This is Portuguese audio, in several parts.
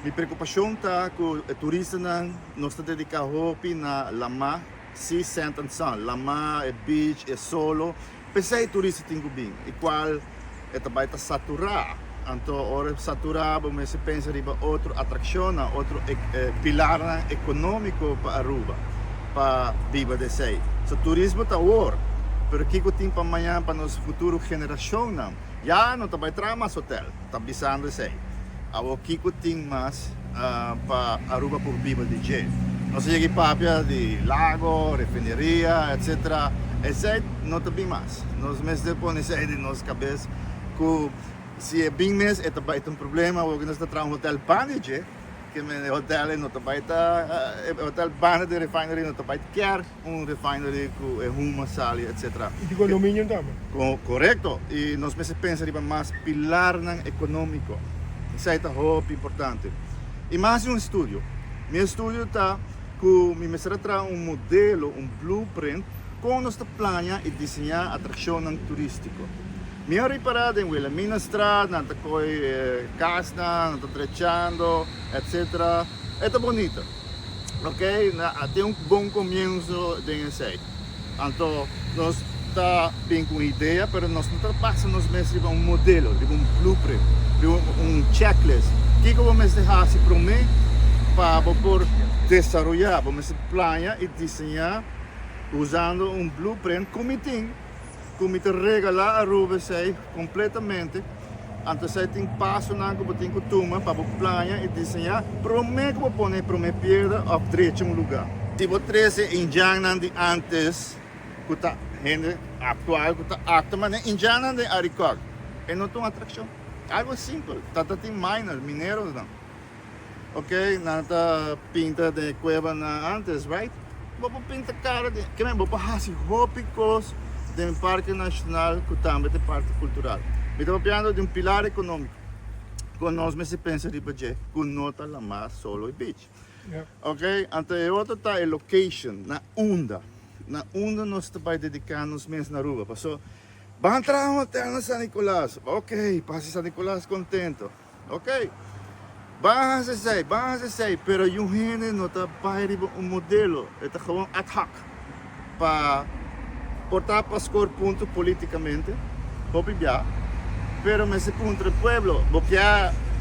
Mi preocupacion ta ku turista nang nos ta dedica hopi na lama si sentensan lama e beach e solo pesai turista tingu bing igual tabay ta satura anto ore satura me se pensa riba otro atracción otro pilarnan económico pa Aruba pa viva de sei so turismo ta war pero kiko tim pa manhã pa nos futuro generação não já não tabay tramas hotel tabisando sei ao kiko ting mas pa Aruba por viva de jet. Nós chegamos papia de lago, refineria, etc. Esse não tem mais. Nós mesmos põe isso aí de nossa cabeça que se é bem mês é também um problema ou que nós estamos um hotel banage que o hotel não também hotel banage de refinery não também quer refinery com uma sala, etc. E de condomínio também. Correto. E nós mesmos pensamos mais pilarnan econômico. Isso é muito importante. E mais estúdio. Meu estúdio está com me mostrar modelo, blueprint, com nossa plana e desenhar atração turística. Minha reparada em Willa, minha estrada, na coi casa, na trechando, etc. É bonita. Ok? Tem bom começo de esse. Então, nós está bem com ideia, mas nós não passamos nos meses modelo, blueprint, checklist. O que vamos deixar se para mim para por desaroyo, vamos planear e desenhar usando blueprint como te regalar a Aruba sei completamente. Então você tem passo na que tem que tomar para planear e desenhar para mim que vou pôr para minha perda a direito lugar. Tipo 13 em de antes que tá gente atual que tá acta, mas em janan de aricog é não tem atração. Algo simples, tem miners, mineiros não. Ok, nada pinta de cueva na antes, right? Vou pinta cara de, que nem vou passar hópicos de parque nacional que também é parte cultural. Me estou falando de pilar econômico. Com nós me se pensa de budget, com nota lama solo e beach. Yeah. Ok, então outro tá a location na onda. Na onda nós estamos dedicando nos meses na Aruba. Passou vai entrar um hotel na San Nicolás. Ok, passe San Nicolás contento. Ok. Vai sei, pero yung gente não está para modelo. Está gewoon ad hoc. Para portar para score ponto politicamente. Hopi bia. Pero me se punto do pueblo. Porque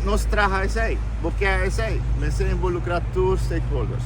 nos traja esse. Porque esse. Me se involucrar todos stakeholders.